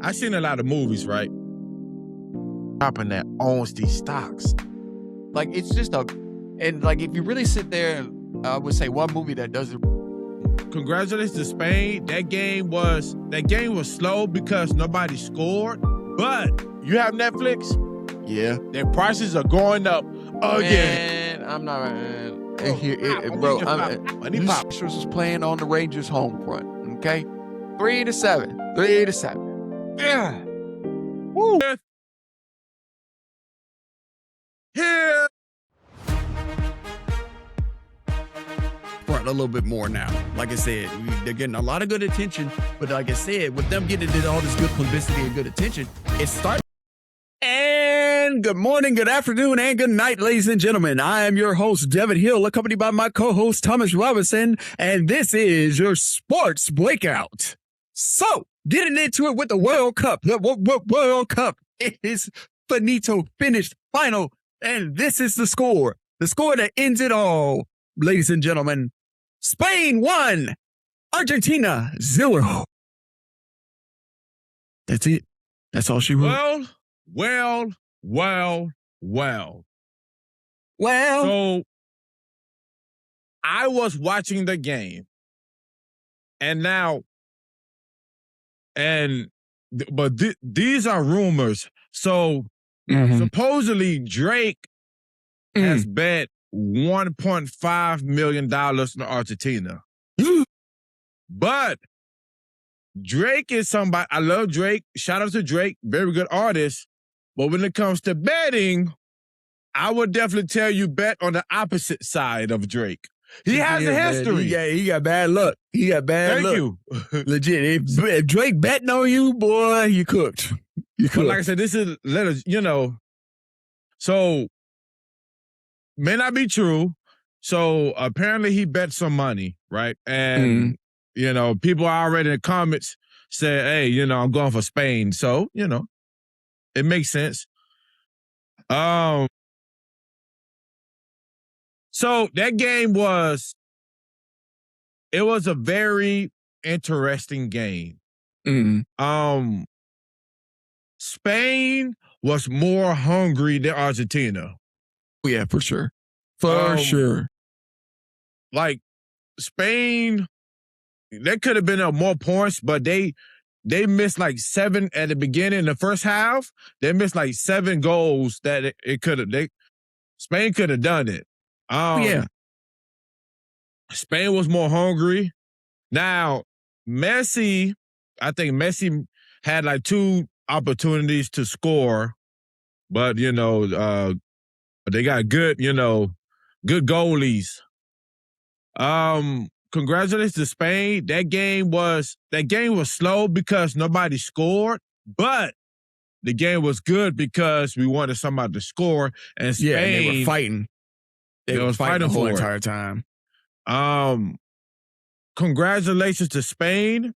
I've seen a lot of movies, right? Dropping that owns these stocks. Like, it's just and like, if you really sit there, I would say one movie that does it. Congratulations to Spain. That game was slow because nobody scored. But you have Netflix? Yeah. Their prices are going up again. Man, I'm not. Bro, This was playing on the Rangers' home front. Okay, 3-7. 3-7. Yeah. Woo. Here. Front a little bit more now. Like I said, they're getting a lot of good attention, but like I said, with them getting all this good publicity and good attention, it starts. And good morning, good afternoon, and good night, ladies and gentlemen. I am your host, Devin Hill, accompanied by my co-host, Thomas Robinson, and this is your Sports Breakout. So, getting into it with the World Cup. The World Cup is finito, finished, final, and this is the score. The score that ends it all, ladies and gentlemen. Spain 1, Argentina 0. That's it. That's all she wrote. Well. So I was watching the game, these are rumors. So supposedly Drake has bet $1.5 million to Argentina. But Drake is somebody, I love Drake. Shout out to Drake, very good artist. But when it comes to betting, I would definitely tell you bet on the opposite side of Drake. He has a history. He got bad luck. He got bad luck. Thank you. Legit. If Drake betting on you, boy, you cooked. You cooked. But like I said, this is, so may not be true. So apparently he bet some money, right? And, people already in the comments said, hey, I'm going for Spain. So, it makes sense. So that game was a very interesting game. Spain was more hungry than Argentina. Yeah, for sure. For sure. Like Spain, they could have been up more points, but they missed like 7 at the beginning in the first half. They missed like 7 goals that Spain could have done it. Spain was more hungry. Now, I think Messi had like 2 opportunities to score, but they got good goalies. Congratulations to Spain. That game was slow because nobody scored, but the game was good because we wanted somebody to score, and Spain, they were fighting. They were fighting the whole entire time. Congratulations to Spain.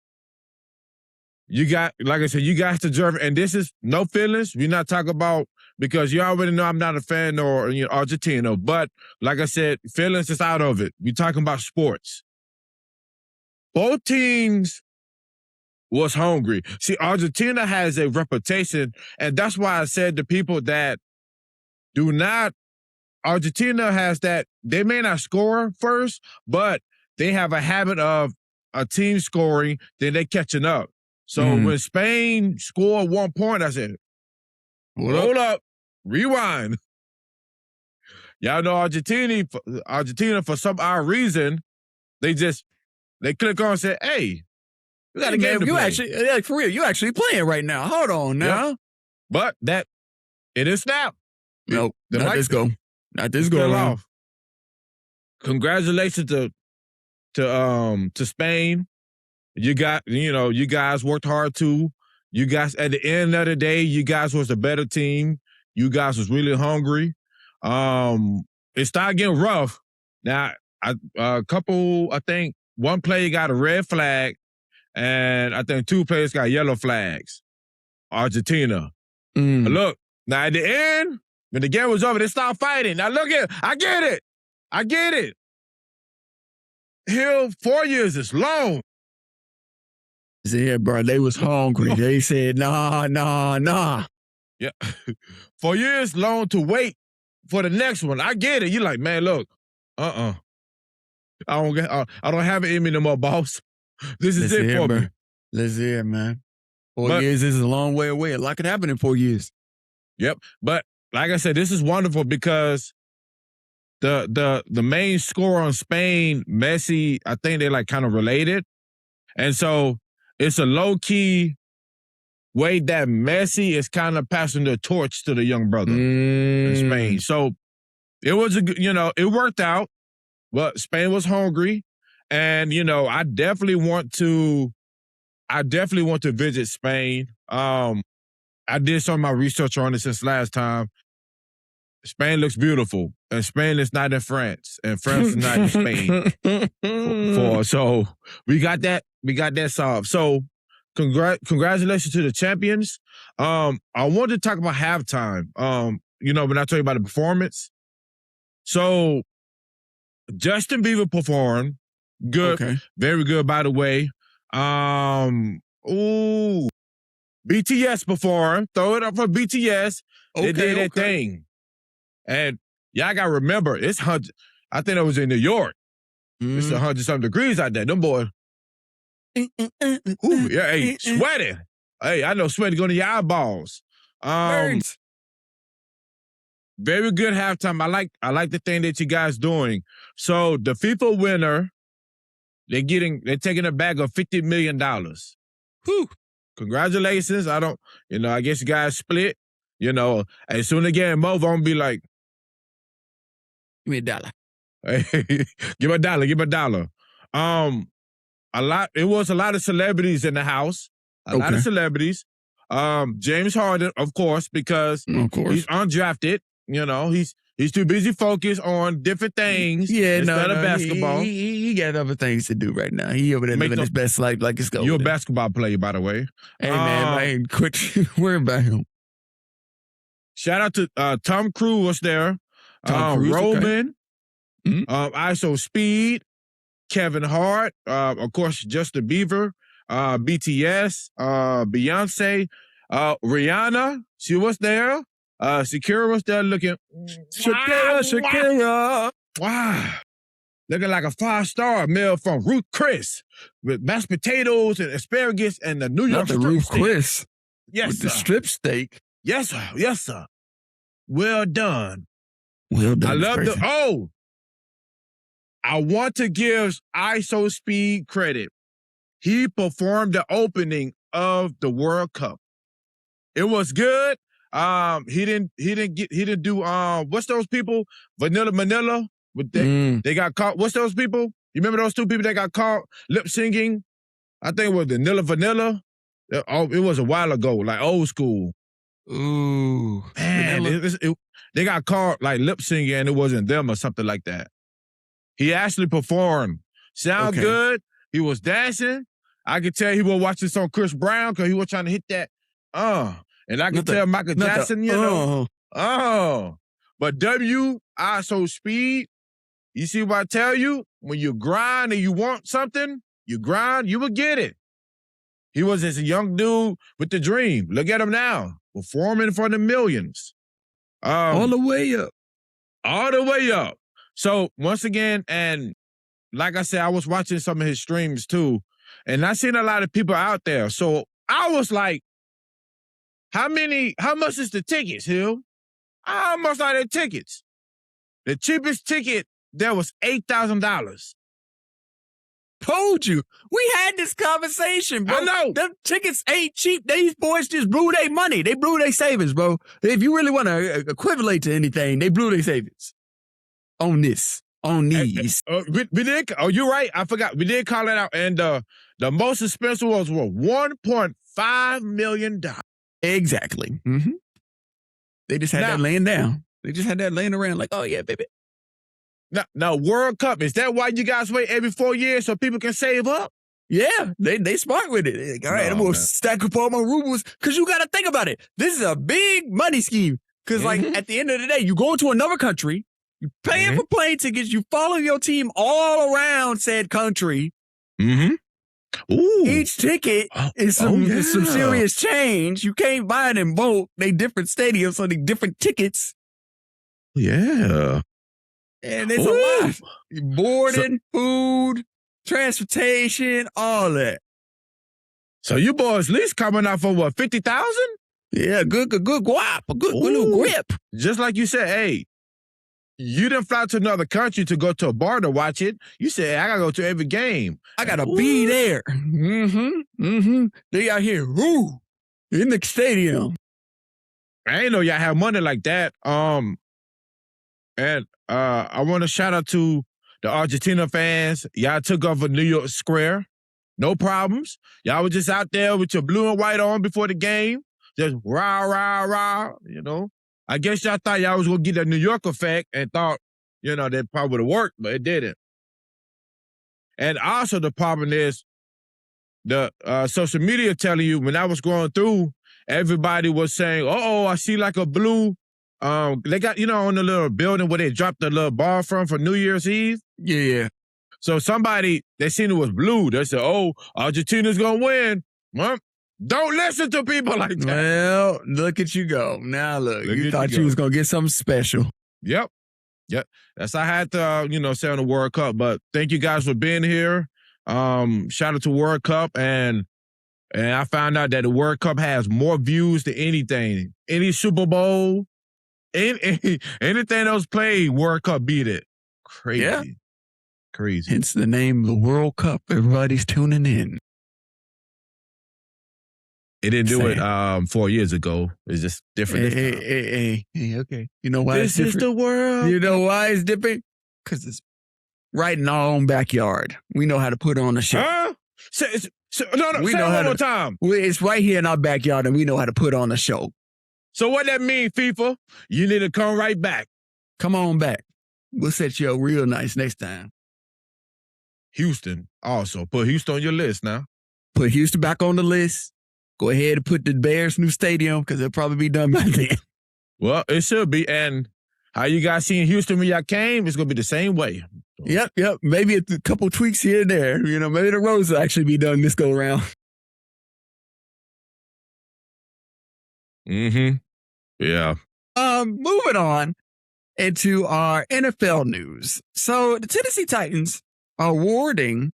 You got, like I said, you guys deserve it. And this is no feelings. We're not talking about, because you already know I'm not a fan or Argentina. But like I said, feelings is out of it. We're talking about sports. Both teams was hungry. See, Argentina has a reputation, and that's why I said to people that Argentina has that, they may not score first, but they have a habit of a team scoring, then they catching up. So when Spain scored 1 point, I said, hold up, rewind. Y'all know Argentina, for some odd reason, they click on and say, hey, we got a game to play. Actually, for real, you actually playing right now. Hold on now. Yeah. But it is snap. Nope, not this go. Not this go around. Congratulations to Spain. You guys worked hard too. You guys, at the end of the day, you guys was the better team. You guys was really hungry. It started getting rough. Now, I think one player got a red flag, and I think 2 players got yellow flags. Argentina. But look, now at the end, when the game was over, they started fighting. Now look at, I get it. Hill, 4 years is long. Yeah, bro. They was hungry. They said, nah. Yeah. 4 years long to wait for the next one. I get it. You're like, man, look, I don't have it in me no more, boss. This is it for me. Let's hear it, man. 4 But- years is a long way away. A lot could happen in 4 years. Yep. But like I said, this is wonderful because the main scorer on Spain, Messi, I think they're like kind of related. And so it's a low-key way that Messi is kind of passing the torch to the young brother in Spain. So it was it worked out, but Spain was hungry. And, I definitely want to visit Spain. I did some of my research on it since last time. Spain looks beautiful, and Spain is not in France, and France is not in Spain. So we got that solved. So congratulations to the champions. I wanted to talk about halftime. When I tell you about the performance. So Justin Bieber performed good, very good, by the way. BTS performed. Throw it up for BTS. They did that thing. And y'all got to remember, it's 100. I think it was in New York. It's 100-something degrees out there. Them boys. Sweating. Hey, I know sweating going to your eyeballs. Burns. Very good halftime. I like the thing that you guys doing. So the FIFA winner, they're taking a bag of $50 million. Whew. Congratulations. I guess you guys split. As soon as again, Mo won't be like, give me $1. Hey, give a $1. It was a lot of celebrities in the house. A lot of celebrities. James Harden, of course, because he's undrafted. He's too busy focused on different things instead of basketball. He got other things to do right now. He over there living his best life like it's going. You're a basketball player, by the way. Hey, man, quit worrying about him. Shout out to Tom Cruise was there. Roman, ISO Speed, Kevin Hart, of course, Justin Bieber, BTS, Beyonce, Rihanna, she was there. Shakira was there looking. Shakira. Wow. Looking like a 5-star meal from Ruth Chris with mashed potatoes and asparagus and the New York strip steak. Ruth Chris. Yes, with sir. The strip steak. Yes, sir. Yes, sir. Well done. Well done. I love I want to give ISO Speed credit. He performed the opening of the World Cup. It was good. He didn't do what's those people? Vanilla Manila. They got caught. What's those people? You remember those two people that got caught lip singing? I think it was Vanilla. It was a while ago, like old school. Ooh, man, they got caught like lip singing and it wasn't them or something like that. He actually performed. Sound good. He was dancing. I could tell he was watching some Chris Brown because he was trying to hit that. And I could tell Michael Jackson, But ISO Speed, you see what I tell you? When you grind and you want something, you grind, you will get it. He was just a young dude with the dream. Look at him now, performing for the millions. All the way up. All the way up. So once again, and like I said, I was watching some of his streams too, and I seen a lot of people out there. So I was like, how much is the tickets, Hill? How much are the tickets? The cheapest ticket there was $8,000. Told you. We had this conversation, bro. I know. Them tickets ain't cheap. These boys just blew their money. They blew their savings, bro. If you really want to equivalent to anything, they blew their savings. On these. We did. Oh, you're right. I forgot. We did call it out. And the most expensive ones were $1.5 million. Exactly. Mm-hmm. They just had that laying down. They just had that laying around like, oh, yeah, baby. Now, World Cup, is that why you guys wait every 4 years so people can save up? Yeah, they smart with it. Like, all right, I'm going to stack up all my rubles. Because you got to think about it. This is a big money scheme. Because, like, at the end of the day, you go to another country, you paying for plane tickets, you follow your team all around said country. Mm-hmm. Ooh. Each ticket is some serious change. You can't buy it in bulk. They different stadiums, so they different tickets. Yeah. And it's a lot. Boarding, food, transportation, all that. So you boys at least coming out for what, 50,000? Yeah, good guap, a good little grip. Just like you said, hey, you didn't fly to another country to go to a bar to watch it. You said, hey, I gotta go to every game. I gotta be there. They out here, in the stadium. I ain't know y'all have money like that. And I want to shout out to the Argentina fans. Y'all took over New York Square. No problems. Y'all was just out there with your blue and white on before the game. Just rah, rah, rah, you know. I guess y'all thought y'all was going to get that New York effect and thought, you know, that probably would have worked, but it didn't. And also the problem is the social media telling you when I was going through, everybody was saying, I see like a blue. They got, you know, on the little building where they dropped the little bar from for New Year's Eve. Yeah. So somebody, they seen it was blue. They said, Argentina's going to win. Well, don't listen to people like that. Well, look at you go. Now look you thought you was going to get something special. Yep. That's I had to, say on the World Cup. But thank you guys for being here. Shout out to World Cup. And I found out that the World Cup has more views than anything. Any Super Bowl, anything that was played, World Cup beat it. Crazy. Yeah. Crazy. Hence the name, the World Cup. Everybody's tuning in. It didn't do it 4 years ago. It's just different. Hey, okay. You know why this is the world. You know why it's different? Because it's right in our own backyard. We know how to put on a show. Huh? No, we say know it how one more time. It's right here in our backyard, and we know how to put on a show. So what that mean, FIFA? You need to come right back. Come on back. We'll set you up real nice next time. Houston also. Put Houston on your list now. Put Houston back on the list. Go ahead and put the Bears' new stadium because it'll probably be done by then. Well, it should be. And how you guys seen Houston when y'all came, it's going to be the same way. Yep. Maybe a couple tweaks here and there. You know, maybe the roads will actually be done this go around. Yeah. Moving on into our NFL news. So the Tennessee Titans are awarding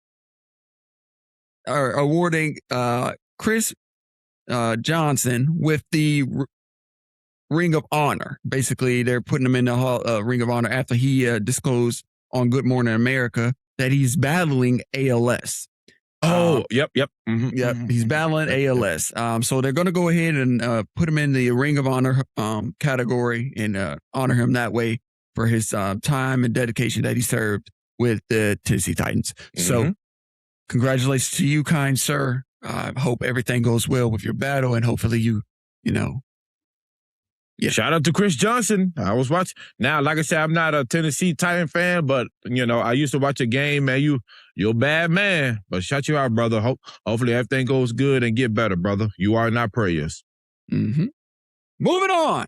Chris Johnson with the Ring of Honor. Basically, they're putting him in the Ring of Honor after he disclosed on Good Morning America that he's battling ALS. Yep. He's battling ALS. So they're going to go ahead and put him in the Ring of Honor category and honor him that way for his time and dedication that he served with the Tennessee Titans. So congratulations to you, kind sir. I hope everything goes well with your battle, and hopefully you know. Yeah. Shout out to Chris Johnson. I was watching. Now, like I said, I'm not a Tennessee Titan fan, but, I used to watch a game, man. You're a bad man, but shout you out, brother. Hopefully everything goes good and get better, brother. You are in our prayers. Moving on.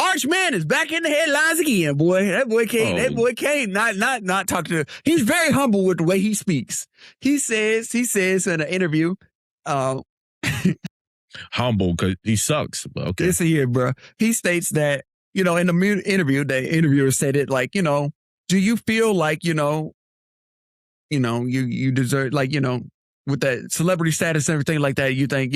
Archman is back in the headlines again, boy. That boy can't not talk to. He's very humble with the way he speaks. He says in an interview, humble because he sucks. But okay. Listen here, bro. He states that, in the interview, the interviewer said it like, do you feel like, you deserve, like, with that celebrity status and everything like that, you think,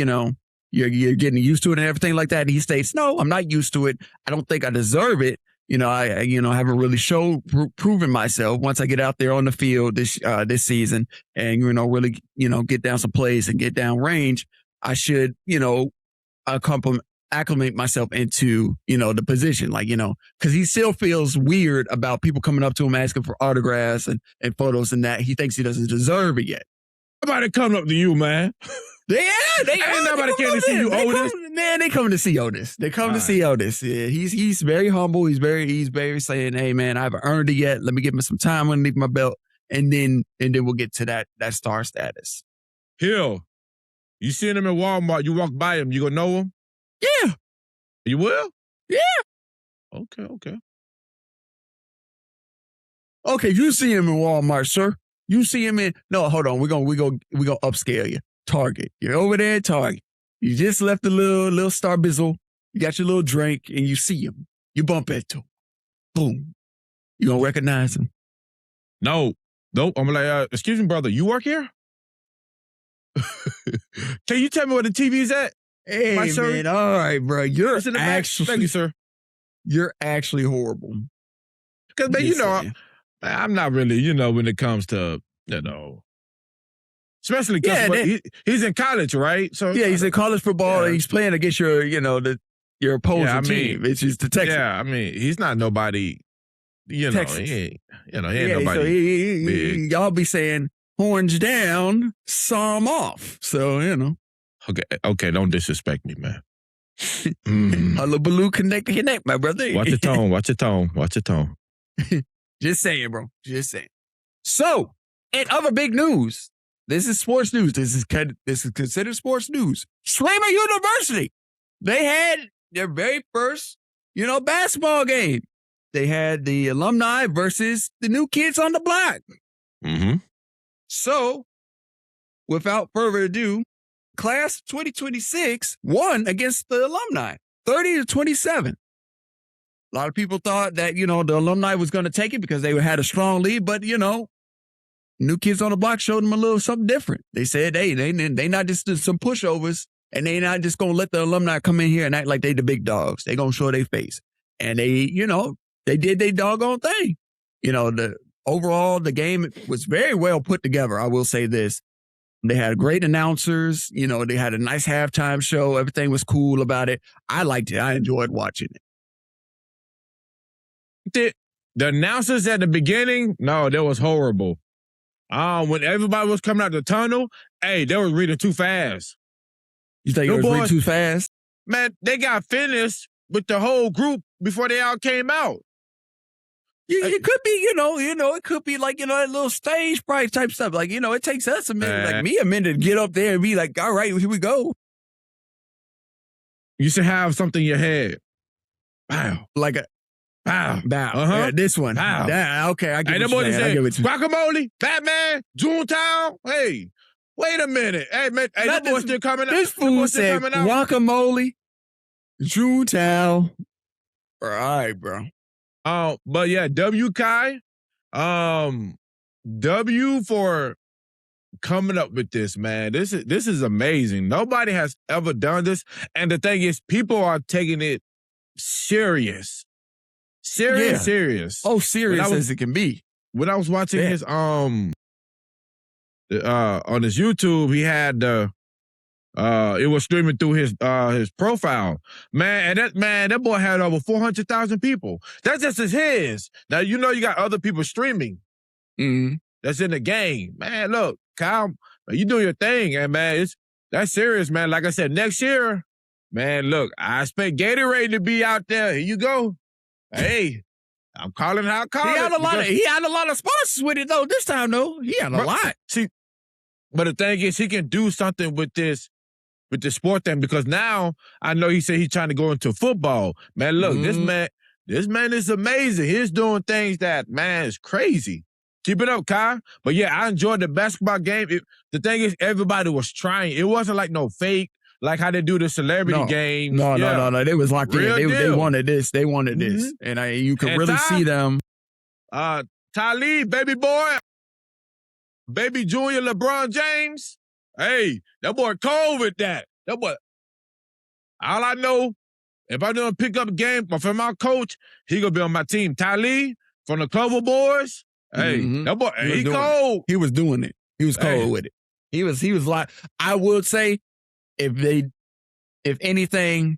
you're getting used to it and everything like that. And he states, no, I'm not used to it. I don't think I deserve it. I haven't really proven myself once I get out there on the field this season and, really, get down some plays and get down range. I should, acclimate myself into, the position, like, because he still feels weird about people coming up to him asking for autographs and photos and that. He thinks he doesn't deserve it yet. Somebody coming up to you, man. Ain't nobody came to see you, Otis. They coming to see Otis. They come to see Otis. Yeah, he's very humble. He's very saying, hey, man, I haven't earned it yet. Let me give me some time underneath my belt, and then we'll get to that star status. Hill, you seen him in Walmart. You walk by him. You gonna know him? Yeah. You will? Yeah. Okay. Okay, you see him in Walmart, sir. You see him in, no, hold on. We're gonna upscale you. Target. You're over there at Target. You just left the little Star Bizzle. You got your little drink and you see him. You bump into him. Boom. You gonna recognize him? Nope. I'm like, excuse me, brother, you work here? Can you tell me where the TV's at? Hey, man, all right, bro. You're actually, thank you, sir. You're actually horrible. Because, man, you know, I'm not really, you know, when it comes to, you know, especially because he's in college, right? So yeah, he's in college football and he's playing against your, you know, your opposing team. It's just the Texans. Yeah, I mean, he's not nobody, you know, he ain't nobody. So y'all be saying horns down, some off. So, you know. Okay, don't disrespect me, man. Hullabaloo, connect, my brother. Watch your tone. Just saying, bro. Just saying. So, in other big news, this is sports news. This is considered sports news. Slammer University. They had their very first, you know, basketball game. They had the alumni versus the new kids on the block. Mm-hmm. So, without further ado, class 2026 won against the alumni, 30-27. A lot of people thought that, you know, the alumni was going to take it because they had a strong lead, but, you know, new kids on the block showed them a little something different. They said, hey, they not just some pushovers, and they not just going to let the alumni come in here and act like they the big dogs. They going to show their face. And they, you know, they did their doggone thing. You know, overall, the game was very well put together. I will say this. They had great announcers. You know, they had a nice halftime show. Everything was cool about it. I liked it. I enjoyed watching it. The announcers at the beginning, no, that was horrible. When everybody was coming out the tunnel, hey, they was reading too fast. You think it was reading too fast? Man, they got finished with the whole group before they all came out. Yeah, it could be, you know, it could be like, you know, that little stage price type stuff. Like, you know, it takes us a minute, like me a minute to get up there and be like, all right, here we go. You should have something in your head. Wow. Like a bow. Uh-huh. Yeah, this one. Bow. Okay, I get what you're saying. Guacamole, Batman, Toontown. Hey, wait a minute. Hey, man, hey, that boy still coming out. This fool said guacamole, Toontown. All right, bro. But yeah, W Kai, W for coming up with this, man. This is amazing. Nobody has ever done this, and the thing is, people are taking it serious. Serious. Oh, serious as it can be. When I was watching his on his YouTube, he had it was streaming through his profile. Man, and that boy had over 400,000 people. That's just his. Now, you know, you got other people streaming. Mm-hmm. That's in the game. Man, look, Kyle, you doing your thing, and man, that's serious, man. Like I said, next year, man, look, I expect Gatorade to be out there. Here you go. Hey, I'm calling how I call it. He had a lot of sponsors with it, though, this time, though. He had a lot. See, but the thing is, he can do something with the sport thing, because now I know he said he's trying to go into football. Man, look, this man is amazing. He's doing things that, man, is crazy. Keep it up, Kai. But yeah, I enjoyed the basketball game. The thing is, everybody was trying. It wasn't like no fake, like how they do the celebrity game. No. They was locked in. They wanted this. They wanted this. And you could really see them. Talib, baby boy. Baby Junior LeBron James. Hey, that boy cold with that. That boy. All I know, if I don't pick up a game from my coach, he gonna be on my team. Talib from the Clover Boys. Hey, that boy, he cold. He was doing it. He was cold with it. He was like, I would say, if anything,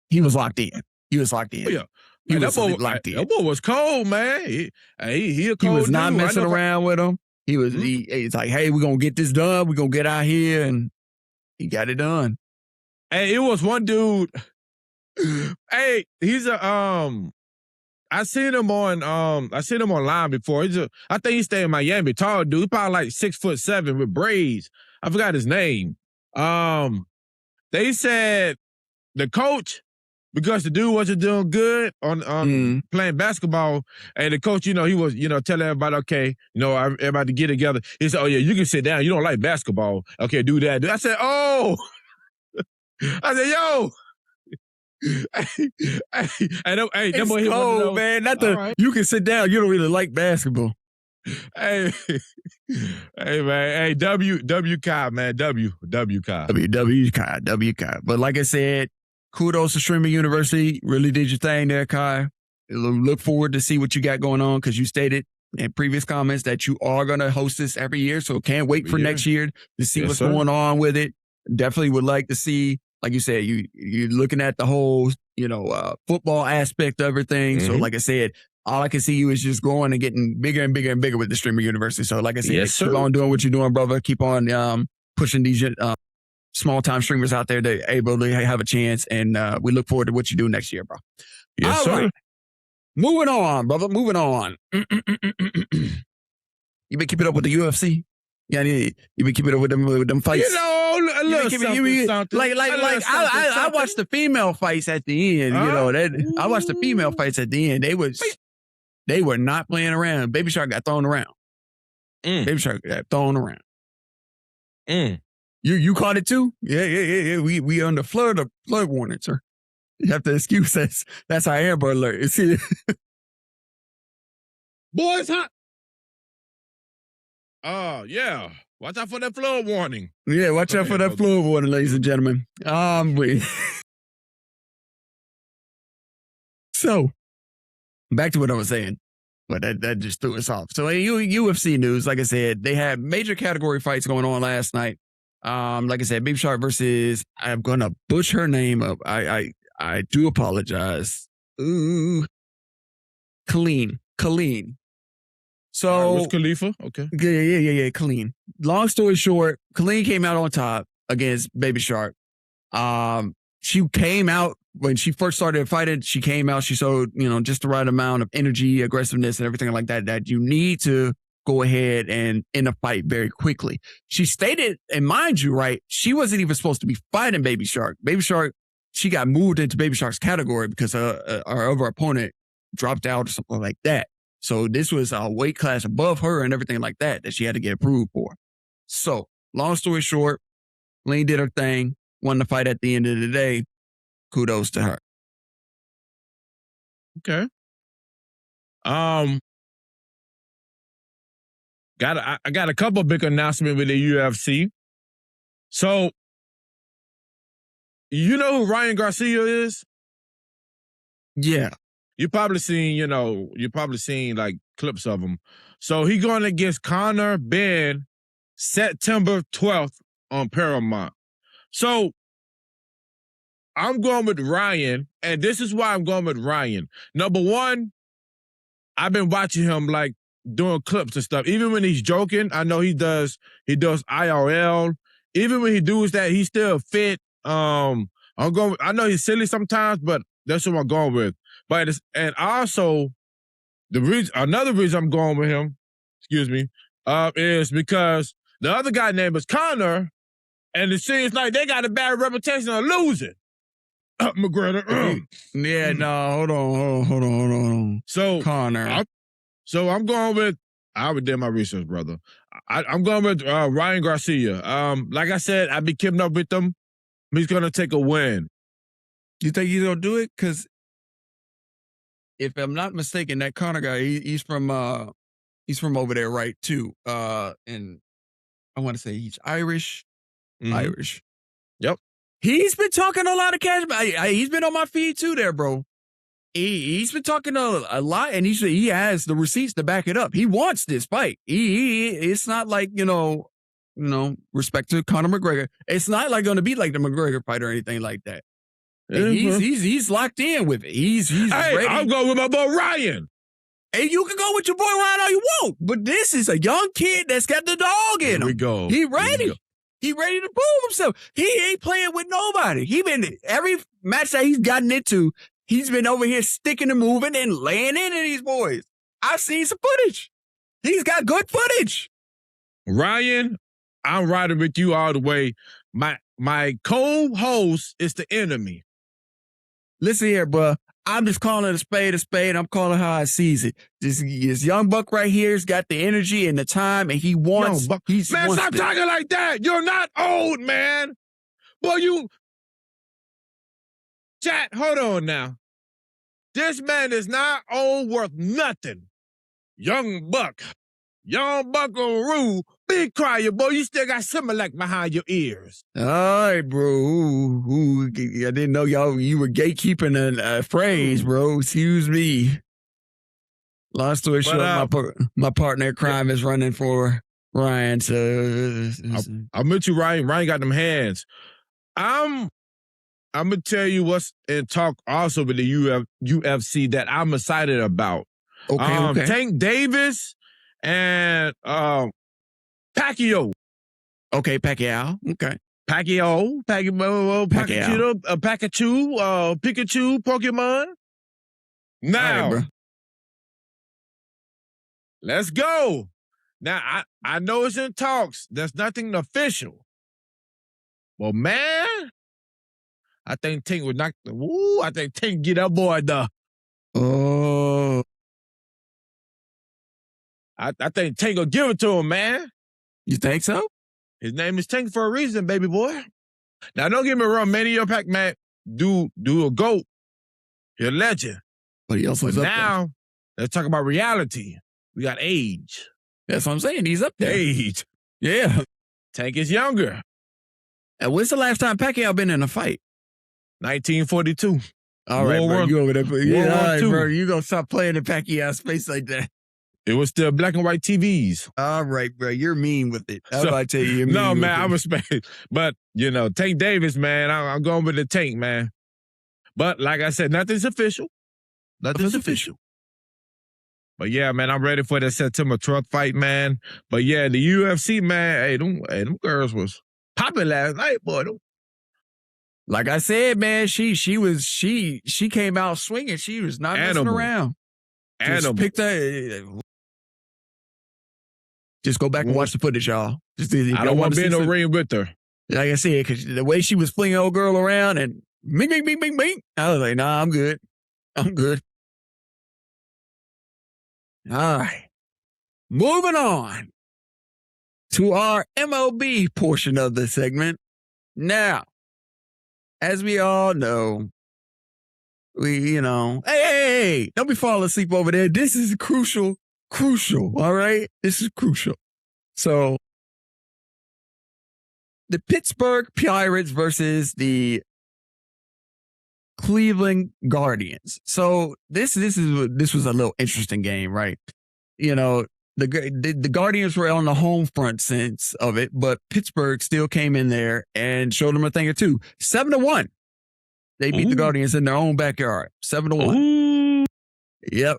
he was locked in. He was locked in. Oh, yeah. He was locked in. That boy was cold, man. He a cold He was not dude. messing around with him. He was he's like, hey, we're gonna get this done. We're gonna get out here, and he got it done. Hey, it was one dude. Hey, he's I seen him online before. I think he stayed in Miami. Tall dude, he probably like 6'7" with braids. I forgot his name. They said the coach because the dude wasn't doing good on playing basketball, and the coach, he was, telling everybody, okay, everybody to get together. He said, oh yeah, you can sit down. You don't like basketball. Okay, do that. I said, oh. I said, yo. It's cold, man. Not the right. You can sit down. You don't really like basketball. Hey, man. Hey, W Kai, man. W Kai. W Kai. But like I said, kudos to Streaming University. Really did your thing there, Kai. Look forward to see what you got going on, because you stated in previous comments that you are going to host this every year. So can't wait for next year to see what's going on with it. Definitely would like to see, like you said, you're looking at the whole, football aspect of everything. So like I said, all I can see you is just growing and getting bigger and bigger and bigger with the Streamer University. So like I said, keep on doing what you're doing, brother. Keep on pushing these small time streamers out there that are able to have a chance. And we look forward to what you do next year, bro. Yes, all sir. Right. Moving on, brother. Moving on. You been keeping up with the UFC? Yeah, you been keeping up with them fights. A little something. I watched the female fights at the end. I watched the female fights at the end. They were not playing around. Baby Shark got thrown around. Baby Shark got thrown around. You caught it too? Yeah. We on the flood warning, sir. You have to excuse us. That's our Amber Alert. See, boys, hot. Oh, yeah. Watch out for that flood warning. Yeah, watch out for that flood warning, ladies and gentlemen. So, back to what I was saying. But that just threw us off. So, UFC news, like I said, they had major category fights going on last night. Like I said, Baby Shark versus, I'm going to butcher her name up. I do apologize. Ooh. Colleen. So Wiz Khalifa, okay. Yeah, Colleen. Long story short, Colleen came out on top against Baby Shark. She came out when she first started fighting. She came out. She showed just the right amount of energy, aggressiveness, and everything like that. That you need to go ahead and end a fight very quickly. She stated, and mind you, right, she wasn't even supposed to be fighting Baby Shark. Baby Shark, she got moved into Baby Shark's category because our other opponent dropped out or something like that. So this was a weight class above her and everything like that she had to get approved for. So long story short, Lane did her thing, won the fight at the end of the day. Kudos to her. Okay. I got a couple big announcements with the UFC. So, you know who Ryan Garcia is? Yeah. You probably seen like clips of him. So he going against Conor Benn September 12th on Paramount. So I'm going with Ryan, and this is why I'm going with Ryan. Number one, I've been watching him like doing clips and stuff. Even when he's joking, I know he does IRL. Even when he does that, he's still fit. I know he's silly sometimes, but that's what I'm going with. But also another reason I'm going with him, is because the other guy named is Conor, and it seems like they got a bad reputation of losing. McGregor. Yeah, no, hold on. So Conor. I'm going with. I already did my research, brother. I'm going with Ryan Garcia. Like I said, I be keeping up with him. He's gonna take a win. You think he's gonna do it? Because if I'm not mistaken, that Conor guy, he's from over there, right? Too. And I want to say he's Irish. Mm-hmm. Irish. Yep. He's been talking a lot of cash. He's been on my feed too, there, bro. He's been talking a lot, and he has the receipts to back it up. He wants this fight. It's not like respect to Conor McGregor. It's not like going to be like the McGregor fight or anything like that. Mm-hmm. He's locked in with it. He's ready. I'm going with my boy Ryan. Hey, you can go with your boy Ryan all you want, but this is a young kid that's got the dog in him. Here we go. He ready. He ready to prove himself. He ain't playing with nobody. Every match that he's gotten into, he's been over here sticking and moving and laying into these boys. I've seen some footage. He's got good footage. Ryan, I'm riding with you all the way. My co-host is the enemy. Listen here, bro. I'm just calling it a spade a spade. I'm calling how I sees it. This young buck right here's got the energy and the time, and he wants. Man, stop talking like that. You're not old, man. Boy, chat, hold on now. This man is not old, worth nothing. Young buck on rule. Big crier, boy. You still got Similac behind your ears. All right, bro. Ooh, I didn't know you were gatekeeping a phrase, bro. Excuse me. Long story short, my partner in crime is running for Ryan. So I met you, Ryan. Ryan got them hands. I'm gonna tell you what's in talk also with the UFC that I'm excited about. Okay. Tank Davis and Pacquiao. Okay, Pacquiao. Okay. Pikachu, Pokemon. Now, right, let's go. Now, I know it's in talks. There's nothing official. Well, man, I think Tank would knock the. Woo! I think Tank get that boy the. Oh. I think Tank will give it to him, man. You think so? His name is Tank for a reason, baby boy. Now, don't get me wrong, Manny your Pac-Man do a GOAT. You're a legend. But he also now, let's talk about reality. We got age. That's what I'm saying. He's up there. Age. Yeah. Tank is younger. And when's the last time Pacquiao been in a fight? 1942. All right, bro. You over there? Yeah, all right, bro. You gonna stop playing in Pacquiao's space like that? It was still black and white TVs. All right, bro. You're mean with it. That's what I tell you. You're mean no, man, I it. respect. But, Tank Davis, man, I'm going with the Tank, man. But like I said, nothing's official. Nothing's official. But yeah, man, I'm ready for the September 12th fight, man. But yeah, the UFC, man, hey, them girls was popping last night, boy. Like I said, man, she came out swinging. She was not messing around. Just picked Just go back and watch the footage, y'all. I don't want to be in the ring with her. Like I said, because the way she was flinging old girl around and bing, bing, bing, bing, bing. I was like, nah, I'm good. I'm good. All right. Moving on to our MLB portion of the segment. Now, as we all know, hey, don't be falling asleep over there. This is crucial, all right? This is crucial. So, the Pittsburgh Pirates versus the Cleveland Guardians. So, this was a little interesting game, right? The Guardians were on the home front sense of it, but Pittsburgh still came in there and showed them a thing or two. 7-1. They beat the Guardians in their own backyard. 7-1. Yep.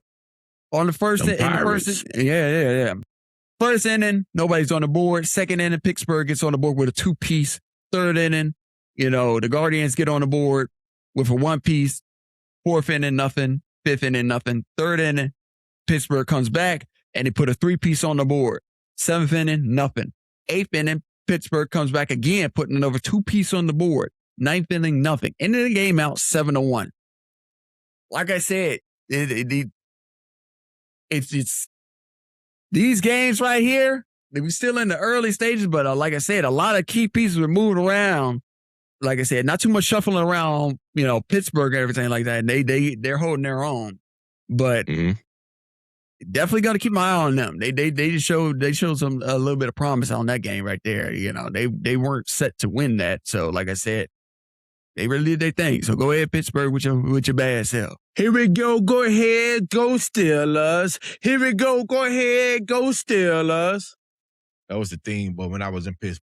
On the first yeah. First inning, nobody's on the board. Second inning, Pittsburgh gets on the board with a 2-piece. Third inning, the Guardians get on the board with a 1-piece. Fourth inning, nothing. Fifth inning, nothing. Third inning, Pittsburgh comes back and they put a 3-piece on the board. Seventh inning, nothing. Eighth inning, Pittsburgh comes back again, putting another 2-piece on the board. Ninth inning, nothing. Ended the game out 7-1. Like I said, it's these games right here. We're still in the early stages, but like I said, a lot of key pieces were moving around. Like I said, not too much shuffling around, Pittsburgh and everything like that. They're holding their own, but definitely got to keep my eye on them. They showed some a little bit of promise on that game right there. They weren't set to win that. So like I said, they really did their thing. So go ahead, Pittsburgh, with your bad self. Here we go. Go ahead. Go Steelers. Here we go. Go ahead. Go Steelers. That was the theme, but when I was in Pittsburgh.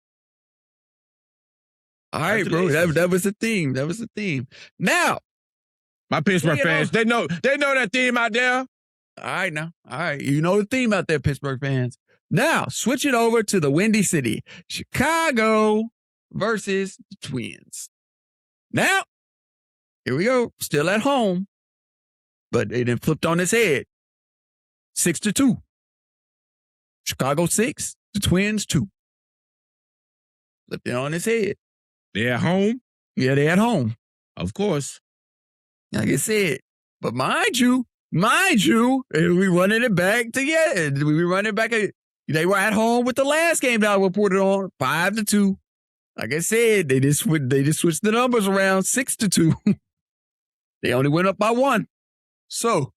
All right, bro. That was the theme. That was the theme. Now, my Pittsburgh fans, they know that theme out there. All right, now. All right. You know the theme out there, Pittsburgh fans. Now, switch it over to the Windy City. Chicago versus the Twins. Now, here we go. Still at home. But they then flipped on its head. 6-2. Chicago 6. The Twins 2. Flipped it on its head. They at home? Yeah, they at home. Of course. Like I said, but mind you, we running it back together. We running it back. They were at home with the last game that I reported on, 5-2. Like I said, they just switched the numbers around, 6-2. They only went up by 1. So,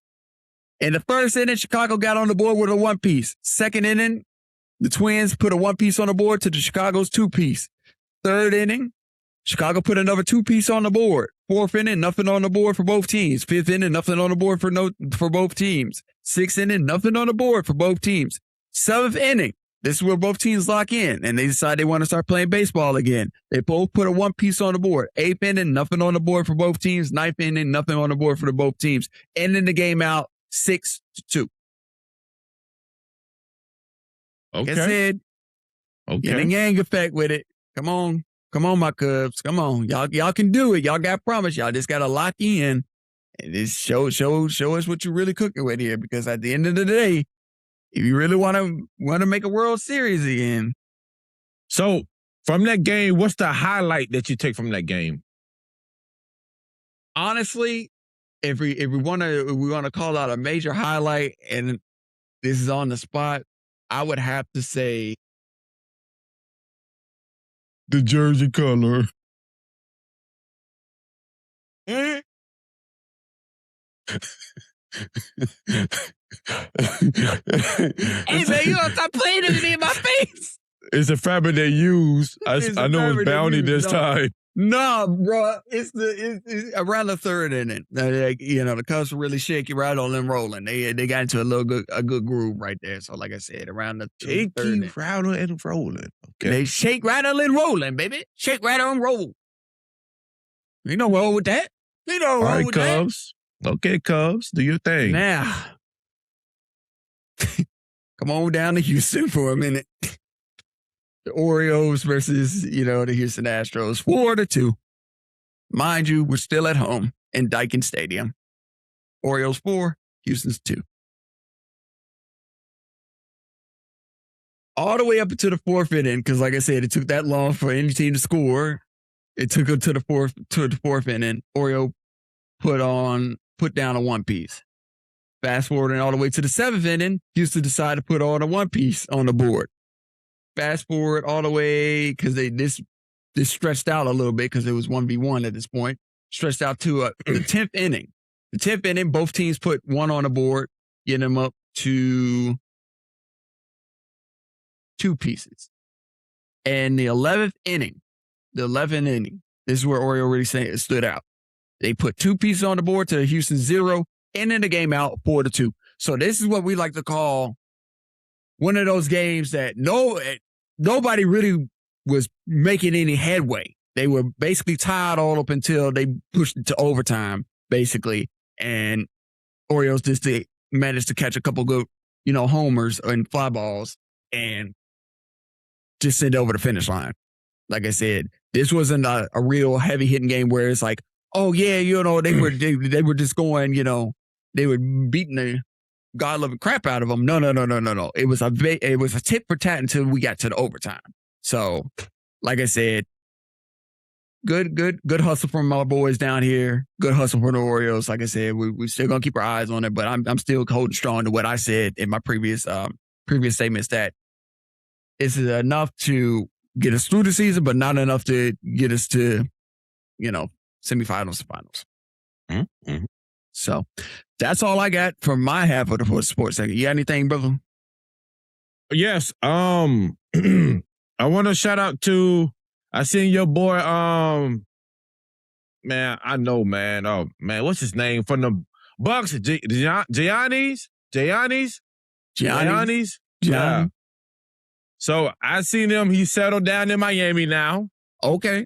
in the first inning, Chicago got on the board with a 1-piece. Second inning, the Twins put a 1-piece on the board to the Chicago's 2-piece. Third inning, Chicago put another 2-piece on the board. Fourth inning, nothing on the board for both teams. Fifth inning, nothing on the board for both teams. Sixth inning, nothing on the board for both teams. Seventh inning, this is where both teams lock in, and they decide they want to start playing baseball again. They both put a 1-piece on the board. Eighth inning, nothing on the board for both teams. Ninth inning, nothing on the board for both teams. Ending the game out 6-2. Okay. Like I said, yin and yang effect with it. Come on, my Cubs. Come on, y'all can do it. Y'all got promise. Y'all just gotta lock in and just show us what you're really cooking with here. Because at the end of the day, if you really want to make a World Series again. So from that game, what's the highlight that you take from that game? Honestly, if we want to call out a major highlight, and this is on the spot, I would have to say the jersey color. Hey man, you don't stop playing it in my face. It's a fabric they use. I know it's Bounty this time. No, bro, it's around the third inning. The Cubs were really shaky, rattling and rolling. They got into a good groove right there. So, like I said, around the third inning, rattling and rolling. Okay, they shake, rattle, and rolling, baby. Shake, rattle, and roll. You know wrong with that. You know wrong with Cubs. That. Okay, Cubs, do your thing now. Come on down to Houston for a minute. The Orioles versus, the Houston Astros, 4-2. Mind you, we're still at home in Daikin Stadium. Orioles 4, Houston's 2. All the way up into the fourth inning, because like I said, it took that long for any team to score. It took them to the fourth inning. Oriole put down a 1-piece. Fast forwarding all the way to the seventh inning, Houston decided to put on a 1-piece on the board. Fast forward all the way, because this stretched out a little bit because it was 1v1 at this point. Stretched out to the 10th inning. The 10th inning, both teams put 1 on the board, getting them up to 2 pieces. And the 11th inning, this is where Oriole really stood out. They put 2 pieces on the board to Houston 0, ending the game out 4-2. So this is what we like to call one of those games that nobody really was making any headway. They were basically tied all up until they pushed it to overtime, basically. And Orioles just managed to catch a couple good, homers and fly balls and just send it over the finish line. Like I said, this wasn't a real heavy hitting game where it's like, oh yeah, they were just going, they were beating the God-loving crap out of them. No. It was a tit for tat until we got to the overtime. So, like I said, good hustle from my boys down here. Good hustle for the Orioles. Like I said, we still gonna keep our eyes on it, but I'm still holding strong to what I said in my previous statements, that it's enough to get us through the season, but not enough to get us to, semifinals to finals. Mm-hmm. So that's all I got from my half of the sports segment. You got anything, brother? Yes. I want to shout out to, I seen your boy, man, I know, man. Oh, man, what's his name? From the Bucks, Giannis? Yeah. So I seen him. He settled down in Miami now. Okay.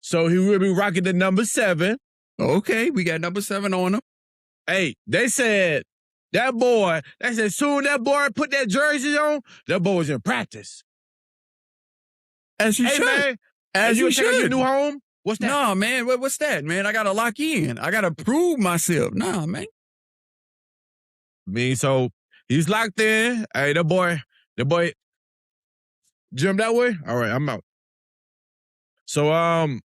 So he will be rocking the number 7. Okay, we got number 7 on him. Hey, they said soon that boy put that jersey on, that boy was in practice. As you should. Man, as you should. Your new home? What's that? No, man. What's that, man? I got to lock in. I got to prove myself. Nah, man. So he's locked in. Hey, the boy, Jim, that way? All right, I'm out. So,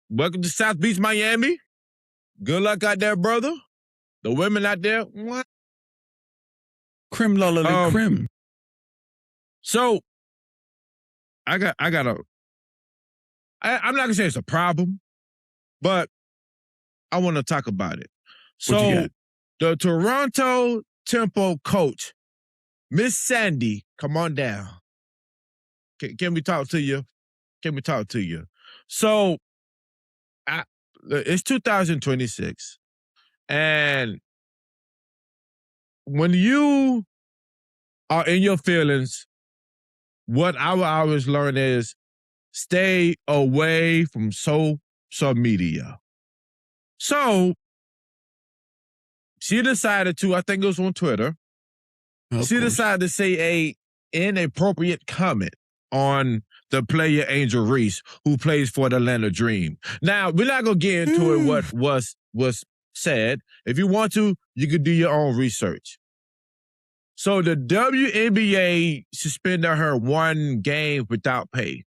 welcome to South Beach, Miami. Good luck out there, brother. The women out there, what? Creme la la la creme. So I'm not gonna say it's a problem, but I want to talk about it. What you So got? the Toronto Tempo coach, Miss Sandy, come on down. Can we talk to you? Can we talk to you? So it's 2026, and when you are in your feelings, what I will always learn is stay away from social media. So she decided to, I think it was on Twitter, she decided to say a inappropriate comment on the player Angel Reese, who plays for the Atlanta Dream. Now, we're not going to get into it what was said. If you want to, you could do your own research. So the WNBA suspended her 1 game without pay.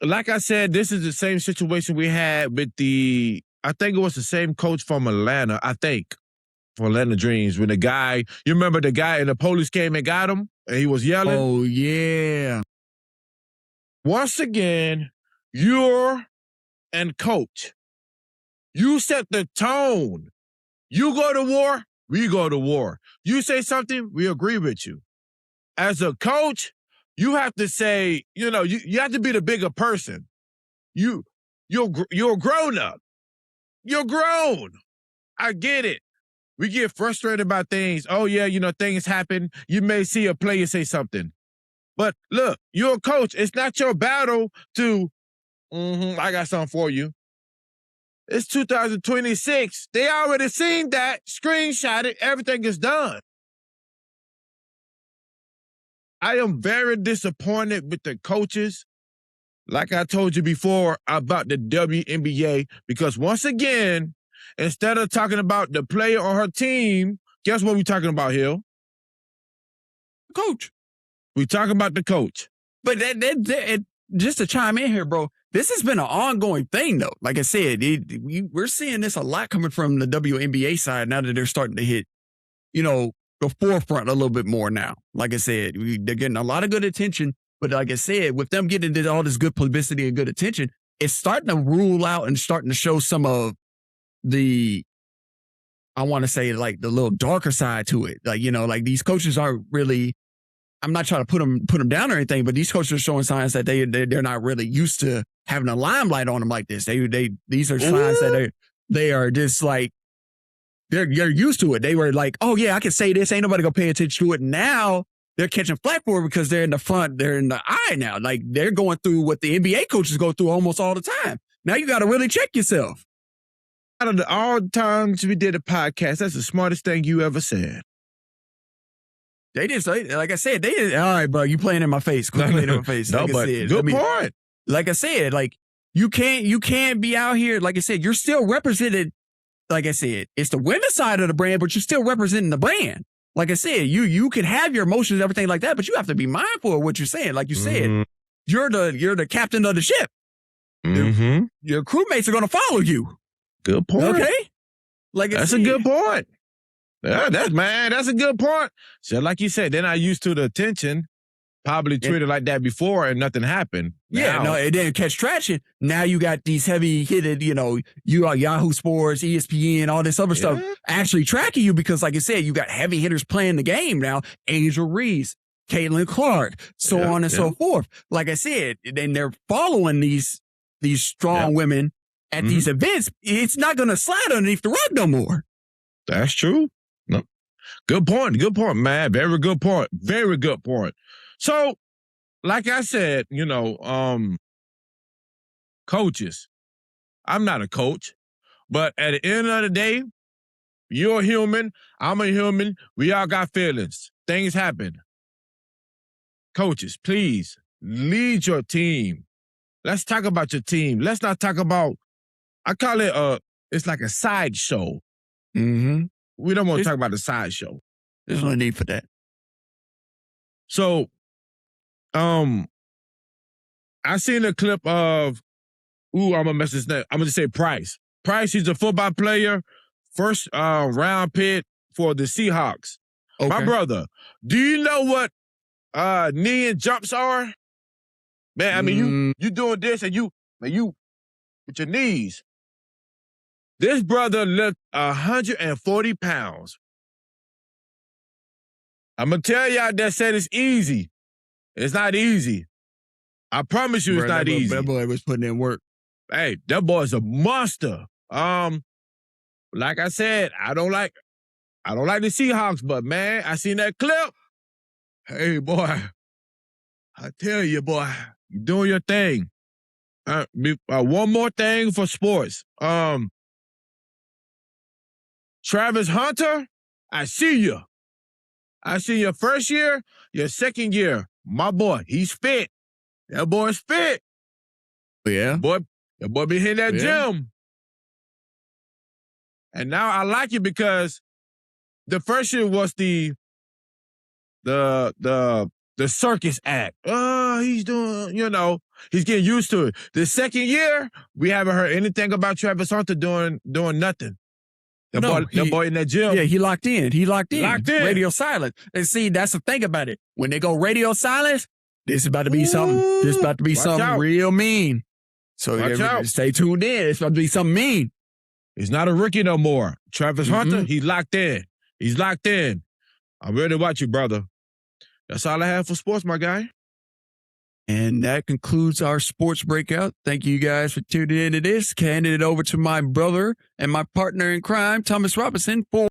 Like I said, this is the same situation we had with I think it was the same coach from Atlanta, for Atlanta Dreams, when you remember the guy and the police came and got him and he was yelling? Oh, yeah. Once again, and coach, you set the tone. You go to war, we go to war. You say something, we agree with you. As a coach, you have to say, you have to be the bigger person. You're a grown up. You're grown. I get it. We get frustrated about things. Oh yeah, things happen. You may see a player say something. But look, you're a coach. It's not your battle to, I got something for you. It's 2026. They already seen that, screenshot it, everything is done. I am very disappointed with the coaches, like I told you before, about the WNBA, because once again, instead of talking about the player on her team, guess what we're talking about, Hill? Coach. We're talking about the coach. But just to chime in here, bro, this has been an ongoing thing, though. Like I said, we're seeing this a lot coming from the WNBA side now that they're starting to hit, the forefront a little bit more now. Like I said, they're getting a lot of good attention. But like I said, with them getting all this good publicity and good attention, it's starting to rule out and starting to show some of I want to say, like, the little darker side to it. Like, like these coaches aren't really, I'm not trying to put them down or anything, but these coaches are showing signs that they're not really used to having a limelight on them like this. These are signs that they are just like, they're used to it. They were like, oh yeah, I can say this. Ain't nobody gonna pay attention to it. Now they're catching flack for it because they're in the front. They're in the eye now. Like, they're going through what the NBA coaches go through almost all the time. Now you got to really check yourself. Out of all the times we did a podcast, that's the smartest thing you ever said. They just, like I said, all right, bro, you playing in my face. Quit playing in my face. No, like but I said, good point. Like I said, like, you can't be out here. Like I said, you're still represented. Like I said, it's the women's side of the brand, but you're still representing the brand. Like I said, you can have your emotions and everything like that, but you have to be mindful of what you're saying. Like you said, you're the captain of the ship. Your crewmates are going to follow you. Good point. Okay? Like that's a good point. Yeah, that's a good point. So like you said, they're not used to the attention. Probably tweeted like that before and nothing happened. Yeah, no, it didn't catch traction. Now you got these heavy-hitted, you are Yahoo Sports, ESPN, all this other stuff actually tracking you because, like I said, you got heavy hitters playing the game now. Angel Reese, Caitlin Clark, so on and so forth. Like I said, then they're following these strong women at these events. It's not going to slide underneath the rug no more. That's true. No. Good point, man. Very good point. Very good point. So, like I said, coaches. I'm not a coach, but at the end of the day, you're a human. I'm a human. We all got feelings. Things happen. Coaches, please lead your team. Let's talk about your team. Let's not talk about, I call it, it's like a sideshow. We don't want to talk about the sideshow. There's no need for that. So, I seen a clip of, I'm gonna mess his name. I'm gonna say Price Price, he's a football player. First round pick for the Seahawks. Okay. My brother, do you know what knee and jumps are? Man, I mean, you doing this and you with your knees. This brother looked 140 pounds. I'm going to tell y'all that said it's easy. It's not easy. I promise you it's not easy. That boy was putting in work. Hey, that boy's a monster. Like I said, I don't like the Seahawks, but man, I seen that clip. Hey, boy, I tell you, boy, you doing your thing. One more thing for sports. Travis Hunter, I see you. I see your first year, your second year. My boy, he's fit. That boy's fit. Yeah. That boy be hitting that gym. And now I like it because the first year was the circus act. Oh, he's doing, he's getting used to it. The second year, we haven't heard anything about Travis Hunter doing nothing. The boy in that gym. Yeah, he locked in. Locked in. Radio silence. And see, that's the thing about it. When they go radio silence, this is about to be something. This is about to be something real mean. So stay tuned in. It's about to be something mean. He's not a rookie no more. Travis Hunter, he's locked in. He's locked in. I'm ready to watch you, brother. That's all I have for sports, my guy. And that concludes our sports breakout. Thank you guys for tuning into this. Handing it over to my brother and my partner in crime, Thomas Robinson, for